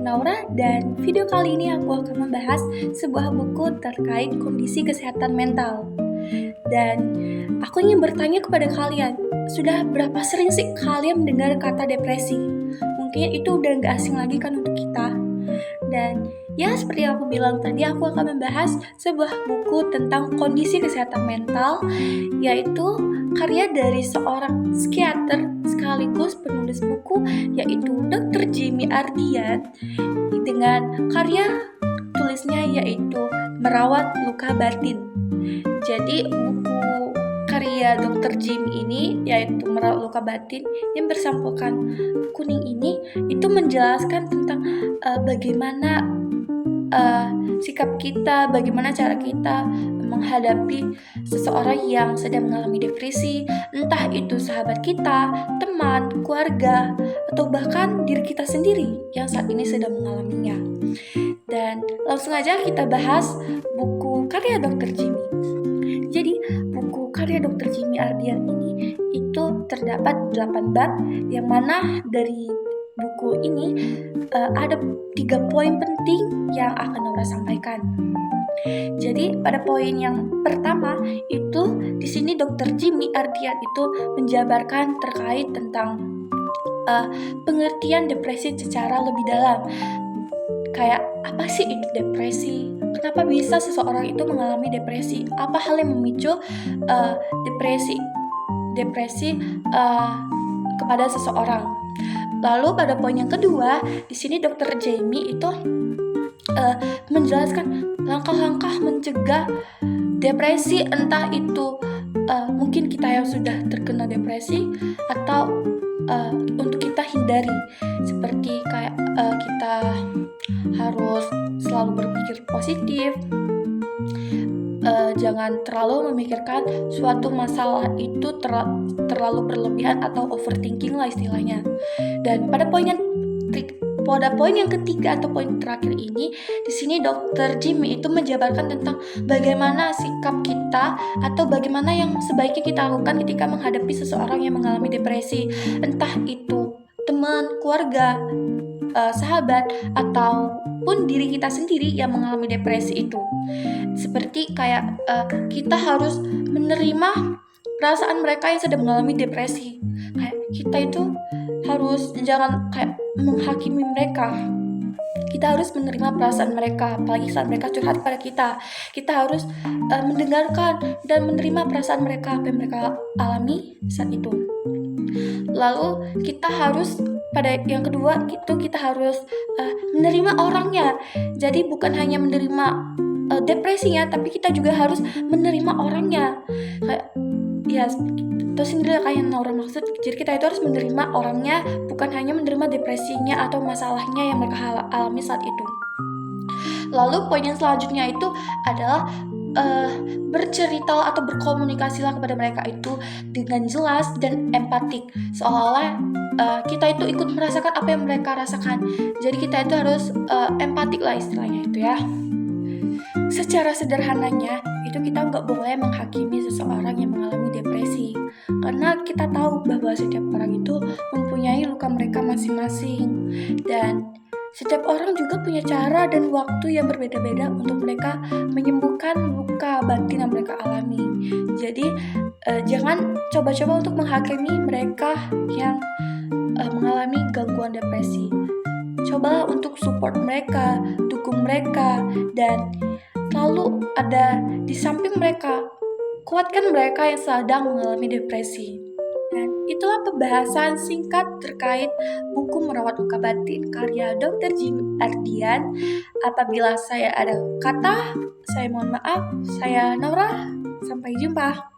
Naura dan video kali ini aku akan membahas sebuah buku terkait kondisi kesehatan mental. Dan aku ingin bertanya kepada kalian, sudah berapa sering sih kalian mendengar kata depresi? Mungkin itu udah gak asing lagi kan untuk kita. Dan ya seperti yang aku bilang tadi, aku akan membahas sebuah buku tentang kondisi kesehatan mental, yaitu karya dari seorang psikiater sekaligus penulis buku, yaitu Dr. Jamie Ardian, dengan karya tulisnya yaitu Merawat Luka Batin. Jadi buku karya Dr. Jamie ini yaitu Merawat Luka Batin yang bersampulkan kuning ini itu menjelaskan tentang bagaimana sikap kita, bagaimana cara kita menghadapi seseorang yang sedang mengalami depresi, entah itu sahabat kita, teman, keluarga, atau bahkan diri kita sendiri yang saat ini sedang mengalaminya. Dan langsung aja kita bahas buku karya Dr. Jamie. Jadi buku karya Dr. Jamie Ardian ini itu terdapat 8 bab, yang mana dari buku ini ada 3 poin penting yang akan Naura sampaikan. Jadi pada poin yang pertama itu di sini Dr. Jamie Ardian itu menjabarkan terkait tentang pengertian depresi secara lebih dalam. Kayak apa sih itu depresi? Kenapa bisa seseorang itu mengalami depresi? Apa hal yang memicu depresi kepada seseorang? Lalu pada poin yang kedua, di sini Dr. Jamie itu menjelaskan langkah-langkah mencegah depresi, entah itu mungkin kita yang sudah terkena depresi atau untuk kita hindari, seperti kayak kita harus selalu berpikir positif, jangan terlalu memikirkan suatu masalah itu terlalu berlebihan atau overthinking lah istilahnya. Dan pada poin yang ketiga atau poin terakhir ini, di sini Dr. Jamie itu menjabarkan tentang bagaimana sikap kita atau bagaimana yang sebaiknya kita lakukan ketika menghadapi seseorang yang mengalami depresi, entah itu teman, keluarga, sahabat, ataupun diri kita sendiri yang mengalami depresi itu. Seperti kayak kita harus menerima perasaan mereka yang sedang mengalami depresi. Kayak kita itu harus jangan kayak menghakimi mereka. Kita harus menerima perasaan mereka, apalagi saat mereka curhat pada kita. Kita harus mendengarkan dan menerima perasaan mereka, apa yang mereka alami saat itu. Lalu kita harus pada yang kedua itu kita harus menerima orangnya. Jadi bukan hanya menerima depresinya, tapi kita juga harus menerima orangnya. Kayak ya itu sendiri kayak yang Naura maksud. Jadi kita itu harus menerima orangnya, bukan hanya menerima depresinya atau masalahnya yang mereka alami saat itu. Lalu poin yang selanjutnya itu adalah berceritalah atau berkomunikasilah kepada mereka itu dengan jelas dan empatik, seolah-olah kita itu ikut merasakan apa yang mereka rasakan. Jadi kita itu harus empatik lah istilahnya itu ya. Secara sederhananya itu kita nggak boleh menghakimi seseorang yang mengalami depresi, karena kita tahu bahwa setiap orang itu mempunyai luka mereka masing-masing, dan setiap orang juga punya cara dan waktu yang berbeda-beda untuk mereka menyembuhkan luka batin yang mereka alami. Jadi jangan coba-coba untuk menghakimi mereka yang mengalami gangguan depresi. Cobalah untuk support mereka, dukung mereka, dan selalu ada di samping mereka. Kuatkan mereka yang sedang mengalami depresi. Dan itulah pembahasan singkat terkait buku Merawat Luka Batin karya Dr. Jamie Ardian. Apabila saya ada kata, saya mohon maaf. Saya Naura, sampai jumpa.